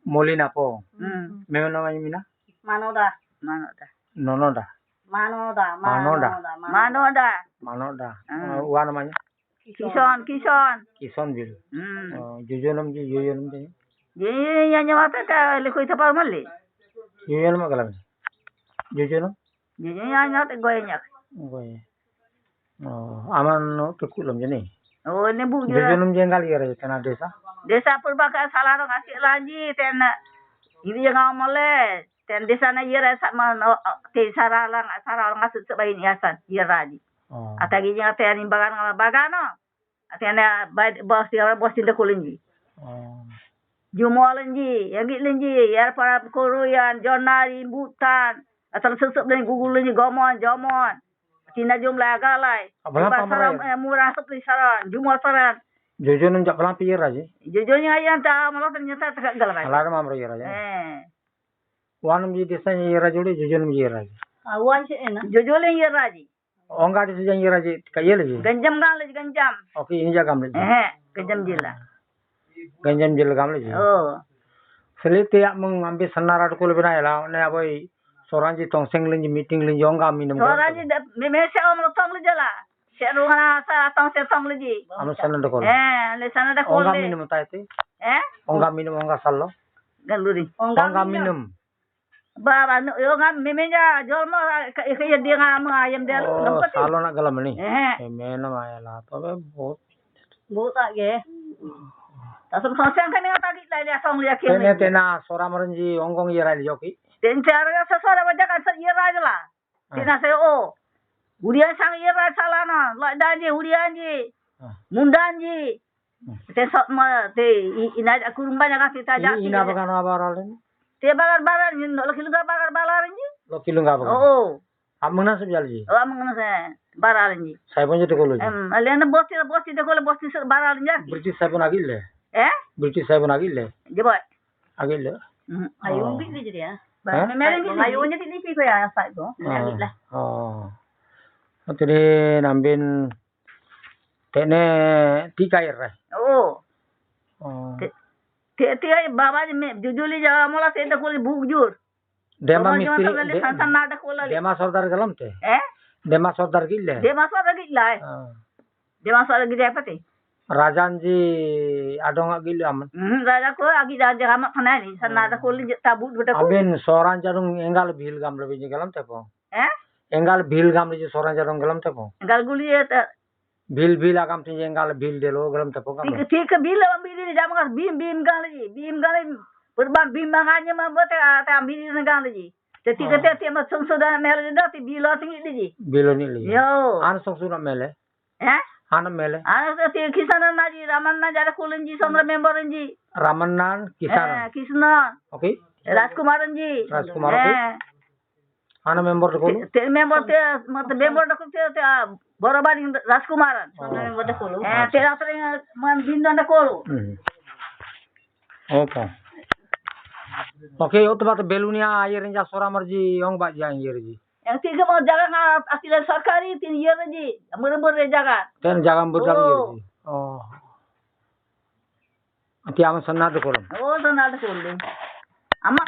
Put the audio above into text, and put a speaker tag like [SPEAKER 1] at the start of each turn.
[SPEAKER 1] Molina po. Meron naman yung mina?
[SPEAKER 2] Manoda.
[SPEAKER 1] Nonoda. Manoda. Uwa naman yun? Kisonville. Jujonam din.
[SPEAKER 2] Yan yung mata likoy tapal mali.
[SPEAKER 1] Jujonam magalam. Jujonam?
[SPEAKER 2] Yan yung goyenyak.
[SPEAKER 1] Goye. Aman kekulam jene.
[SPEAKER 2] Oh, ne bu
[SPEAKER 1] Jujonam jenggal yara tena desa.
[SPEAKER 2] Desa Purbaka salarong asik lanji ten ini yang amole ten desa na yera sama te sararang asuk sebayin yasan yeraji. Atagi yang te anin bagano. Atena bos dia kulinji. Jumolenji, yagi lenji, yar para koruyan, jonari, butan, asal susuk dan gugulenji jomon. Tina jumlah galai. Saram murah seperti saran, jumo saran.
[SPEAKER 1] Jojo nung jak pelang piye raje?
[SPEAKER 2] Jojo nya ayan ta malah ternyata tak galai.
[SPEAKER 1] Alar mamro yera raje. Wanam ji desa nya yera jole jojo nung yera raje.
[SPEAKER 2] Wan sih enak. Jojo le yera raje.
[SPEAKER 1] Onga desa nya yera raje kayel je.
[SPEAKER 2] Ganjam ganjam.
[SPEAKER 1] Oke ini jagam le.
[SPEAKER 2] Ganjam jila.
[SPEAKER 1] Ganjam jil gamle je.
[SPEAKER 2] Oh.
[SPEAKER 1] Selite yak mung ambe sanara ko le bina ela ne aboy soranji tongseng lenji meeting lenji onga minum.
[SPEAKER 2] Soranji me se omlo tong le jala. Serunga sa tong se tong le ji.
[SPEAKER 1] Am sanada ko.
[SPEAKER 2] Le sanada ko le.
[SPEAKER 1] Onga minum taite. Onga minum onga sallo.
[SPEAKER 2] Galuri.
[SPEAKER 1] Onga minum.
[SPEAKER 2] Bara onga memenya jolmo kaya dia ngam ayam dia.
[SPEAKER 1] Oh, sallo nak galam ni. Mena mayala tobe bot.
[SPEAKER 2] Bot age. Tasuk soseng kan ngata di lai song liya kin.
[SPEAKER 1] Tena sora maranji ongong yera joki.
[SPEAKER 2] Den cara sa sora baja kan sa yera jala. Tena se o. Urian sang yera salana, la danji urianji. Mundanji. Te sok ma te ina kurumbanya ka kita ja.
[SPEAKER 1] Ina bagan abaralen.
[SPEAKER 2] Te bagar lo kilunga bagar balaranji.
[SPEAKER 1] Lo kilunga bagar.
[SPEAKER 2] Oh.
[SPEAKER 1] Amna sebjalji.
[SPEAKER 2] Oh amna se bararanji.
[SPEAKER 1] Sai ponje te kolo.
[SPEAKER 2] Alena bosti te kolo bosti se bararanji.
[SPEAKER 1] British sai pon agille. British sai pon agille.
[SPEAKER 2] Jebot.
[SPEAKER 1] Agille.
[SPEAKER 2] Ayung bit je dia. Ayungnya di TV ko ya sai ko. Agille.
[SPEAKER 1] Oh. Atire nambin tene tikai rai.
[SPEAKER 2] Oh. Te baba me jujuli ja mola se ta kuli bukjur.
[SPEAKER 1] Dema mistri.
[SPEAKER 2] Sansan nada kola.
[SPEAKER 1] Dema sordar galam te. Dema sordar gille.
[SPEAKER 2] Dema sordar gille. Dema sordar gille apa te?
[SPEAKER 1] Rajan ji adong agil aman.
[SPEAKER 2] Raja ko agi raja amat kana ni sanada kuli tabut beta ko.
[SPEAKER 1] Aben soran jarung engal bhil gam le biji galam te po. Engal bhil gam le soran jarung galam te po.
[SPEAKER 2] Engal guli eta
[SPEAKER 1] Bil agam tinje engal bil delo galam te po gam.
[SPEAKER 2] Tik bil am bil ni jamangas bim gal perban bim manganya ma bote ata bil ni gal ji. Te te ma songsoda mele dati bilo tingi ji.
[SPEAKER 1] Bilo ni li.
[SPEAKER 2] Yo.
[SPEAKER 1] An songsoda mele. Ana mele.
[SPEAKER 2] Ana te kisanan na ji raman na jara kulenji sondra member ji.
[SPEAKER 1] Ramannan kisanan.
[SPEAKER 2] Kisna.
[SPEAKER 1] Okay.
[SPEAKER 2] Rajkumaran ji.
[SPEAKER 1] Rajkumar ko. Ana member ko.
[SPEAKER 2] Te member te member ko te borobari Rajkumaran. Sondra member de ko. Te rasring man bindo na ko.
[SPEAKER 1] Opo. Okay, o to bat belunia ayerin ja sora marji ong ba ja ayer ji.
[SPEAKER 2] Yang tiga mau jaga asal sarkari tin yer ji. Murmur jaga.
[SPEAKER 1] Ten jaga mudam yer ji. Oh. Ati am sanad ko.
[SPEAKER 2] Oh sanad ko. Ama